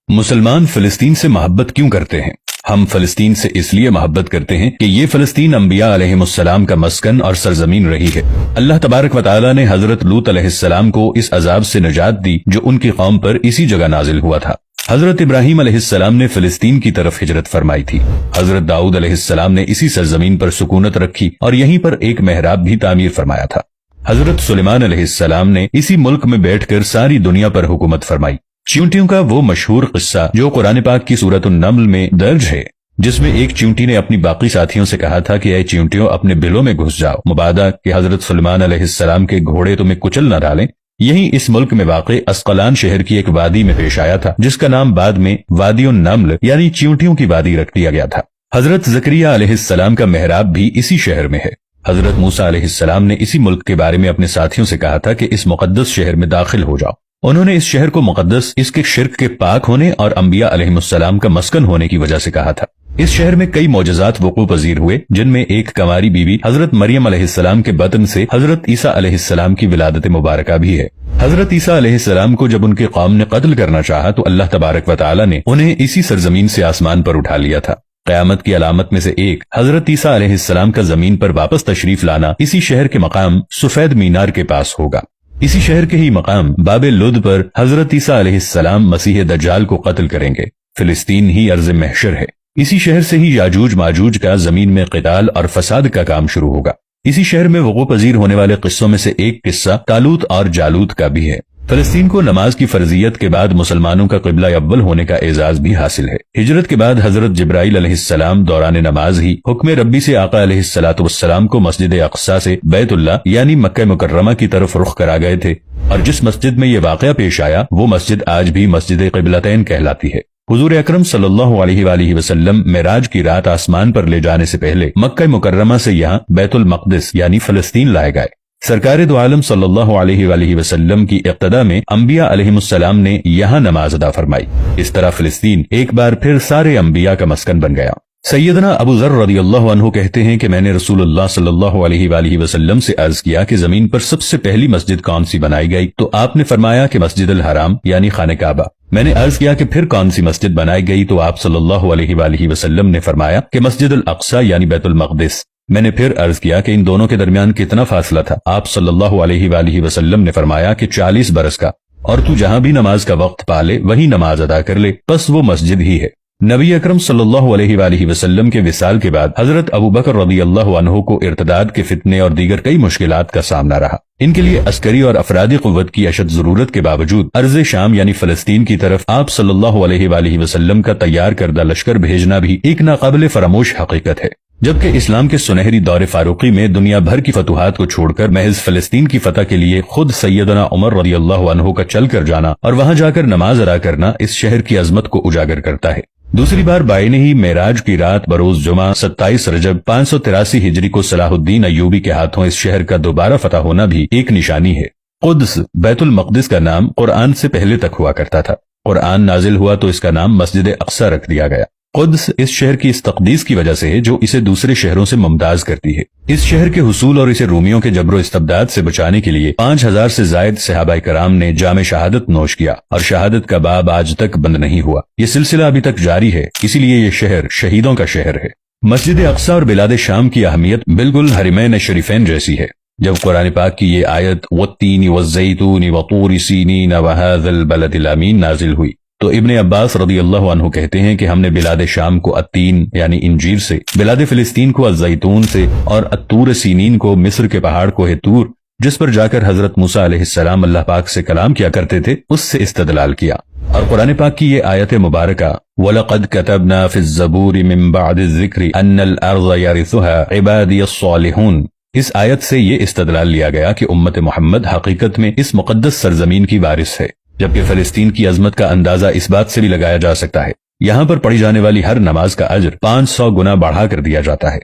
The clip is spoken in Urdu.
مسلمان فلسطین سے محبت کیوں کرتے ہیں؟ ہم فلسطین سے اس لیے محبت کرتے ہیں کہ یہ فلسطین انبیاء علیہم السلام کا مسکن اور سرزمین رہی ہے۔ اللہ تبارک و تعالی نے حضرت لوط علیہ السلام کو اس عذاب سے نجات دی جو ان کی قوم پر اسی جگہ نازل ہوا تھا۔ حضرت ابراہیم علیہ السلام نے فلسطین کی طرف ہجرت فرمائی تھی۔ حضرت داؤد علیہ السلام نے اسی سرزمین پر سکونت رکھی اور یہیں پر ایک محراب بھی تعمیر فرمایا تھا۔ حضرت سلیمان علیہ السلام نے اسی ملک میں بیٹھ کر ساری دنیا پر حکومت فرمائی۔ چیونٹیوں کا وہ مشہور قصہ جو قرآن پاک کی سورۃ النمل میں درج ہے، جس میں ایک چیونٹی نے اپنی باقی ساتھیوں سے کہا تھا کہ اے چیونٹیوں اپنے بلوں میں گھس جاؤ، مبادا کہ حضرت سلیمان علیہ السلام کے گھوڑے تمہیں کچل نہ ڈالیں۔ یہی اس ملک میں واقع اسقلان شہر کی ایک وادی میں پیش آیا تھا، جس کا نام بعد میں وادی النمل یعنی چیونٹیوں کی وادی رکھ دیا گیا تھا۔ حضرت زکریا علیہ السلام کا محراب بھی اسی شہر میں ہے۔ حضرت موسیٰ علیہ السلام نے اسی ملک کے بارے میں اپنے ساتھیوں سے کہا تھا کہ اس مقدس شہر میں داخل ہو جاؤ۔ انہوں نے اس شہر کو مقدس اس کے شرک کے پاک ہونے اور انبیاء علیہ السلام کا مسکن ہونے کی وجہ سے کہا تھا۔ اس شہر میں کئی معجزات وقوع پذیر ہوئے، جن میں ایک کنواری بیوی حضرت مریم علیہ السلام کے بطن سے حضرت عیسیٰ علیہ السلام کی ولادت مبارکہ بھی ہے۔ حضرت عیسیٰ علیہ السلام کو جب ان کے قوم نے قتل کرنا چاہا تو اللہ تبارک و تعالی نے انہیں اسی سرزمین سے آسمان پر اٹھا لیا تھا۔ قیامت کی علامت میں سے ایک حضرت عیسیٰ علیہ السلام کا زمین پر واپس تشریف لانا اسی شہر کے مقام سفید مینار کے پاس ہوگا۔ اسی شہر کے ہی مقام باب لد پر حضرت عیسیٰ علیہ السلام مسیح دجال کو قتل کریں گے۔ فلسطین ہی ارض محشر ہے۔ اسی شہر سے ہی یاجوج ماجوج کا زمین میں قتال اور فساد کا کام شروع ہوگا۔ اسی شہر میں وقوع پذیر ہونے والے قصوں میں سے ایک قصہ طالوت اور جالوت کا بھی ہے۔ فلسطین کو نماز کی فرضیت کے بعد مسلمانوں کا قبلہ اول ہونے کا اعزاز بھی حاصل ہے۔ ہجرت کے بعد حضرت جبرائیل علیہ السلام دوران نماز ہی حکم ربی سے آقا علیہ السلام کو مسجد اقصی سے بیت اللہ یعنی مکہ مکرمہ کی طرف رخ کرا گئے تھے، اور جس مسجد میں یہ واقعہ پیش آیا وہ مسجد آج بھی مسجد قبلتین کہلاتی ہے۔ حضور اکرم صلی اللہ علیہ وآلہ وسلم معراج کی رات آسمان پر لے جانے سے پہلے مکہ مکرمہ سے یہاں بیت المقدس یعنی فلسطین لائے گئے۔ سرکار دو عالم صلی اللہ علیہ وآلہ وسلم کی اقتداء میں انبیاء علیہ السلام نے یہاں نماز ادا فرمائی۔ اس طرح فلسطین ایک بار پھر سارے انبیاء کا مسکن بن گیا۔ سیدنا ابو ذر رضی اللہ عنہ کہتے ہیں کہ میں نے رسول اللہ صلی اللہ علیہ وآلہ وسلم سے عرض کیا کہ زمین پر سب سے پہلی مسجد کون سی بنائی گئی؟ تو آپ نے فرمایا کہ مسجد الحرام یعنی خانہ کعبہ۔ میں نے عرض کیا کہ پھر کون سی مسجد بنائی گئی؟ تو آپ صلی اللہ علیہ وآلہ وسلم نے فرمایا کہ مسجد الاقصی یعنی بیت المقدس۔ میں نے پھر عرض کیا کہ ان دونوں کے درمیان کتنا فاصلہ تھا؟ آپ صلی اللہ علیہ وآلہ وسلم نے فرمایا کہ 40 برس کا، اور تو جہاں بھی نماز کا وقت پالے وہی نماز ادا کر لے، بس وہ مسجد ہی ہے۔ نبی اکرم صلی اللہ علیہ وآلہ وسلم کے وصال کے بعد حضرت ابو بکر رضی اللہ عنہ کو ارتداد کے فتنے اور دیگر کئی مشکلات کا سامنا رہا۔ ان کے لیے عسکری اور افرادی قوت کی اشد ضرورت کے باوجود ارض شام یعنی فلسطین کی طرف آپ صلی اللہ علیہ وآلہ وسلم کا تیار کردہ لشکر بھیجنا بھی ایک ناقابل فراموش حقیقت ہے۔ جبکہ اسلام کے سنہری دور فاروقی میں دنیا بھر کی فتوحات کو چھوڑ کر محض فلسطین کی فتح کے لیے خود سیدنا عمر رضی اللہ عنہ کا چل کر جانا اور وہاں جا کر نماز ادا کرنا اس شہر کی عظمت کو اجاگر کرتا ہے۔ دوسری بار بائنے ہی معراج کی رات بروز جمعہ 27 رجب 583 ہجری کو صلاح الدین ایوبی کے ہاتھوں اس شہر کا دوبارہ فتح ہونا بھی ایک نشانی ہے۔ قدس بیت المقدس کا نام قرآن سے پہلے تک ہوا کرتا تھا۔ قرآن نازل ہوا تو اس کا نام مسجد اقصی رکھ دیا گیا۔ قدس اس شہر کی اس تقدیس کی وجہ سے ہے جو اسے دوسرے شہروں سے ممتاز کرتی ہے۔ اس شہر کے حصول اور اسے رومیوں کے جبر و استبداد سے بچانے کے لیے 5000 سے زائد صحابہ کرام نے جام شہادت نوش کیا، اور شہادت کا باب آج تک بند نہیں ہوا۔ یہ سلسلہ ابھی تک جاری ہے، اسی لیے یہ شہر شہیدوں کا شہر ہے۔ مسجد اقصی اور بلاد شام کی اہمیت بالکل حرمین شریفین جیسی ہے۔ جب قرآن پاک کی یہ آیت والتین والزیتون وطور سینین وہذا البلد الامین نازل ہوئی تو ابن عباس رضی اللہ عنہ کہتے ہیں کہ ہم نے بلاد شام کو التین یعنی انجیر سے، بلاد فلسطین کو الزیتون سے، اور الطور سینین کو مصر کے پہاڑ کوہ طور جس پر جا کر حضرت موسیٰ علیہ السلام اللہ پاک سے کلام کیا کرتے تھے اس سے استدلال کیا۔ اور قرآن پاک کی یہ آیت مبارکہ وَلَقَدْ كَتَبْنَا فِي الزَّبُورِ مِن بَعْدِ الذِّكْرِ أَنَّ الْأَرْضَ يَرِثُهَا عِبَادِيَ الصَّالِحُونَ۔ اس آیت سے یہ استدلال لیا گیا کہ امت محمد حقیقت میں اس مقدس سرزمین کی وارث ہے، جبکہ فلسطین کی عظمت کا اندازہ اس بات سے بھی لگایا جا سکتا ہے، یہاں پر پڑھی جانے والی ہر نماز کا اجر 500 گنا بڑھا کر دیا جاتا ہے۔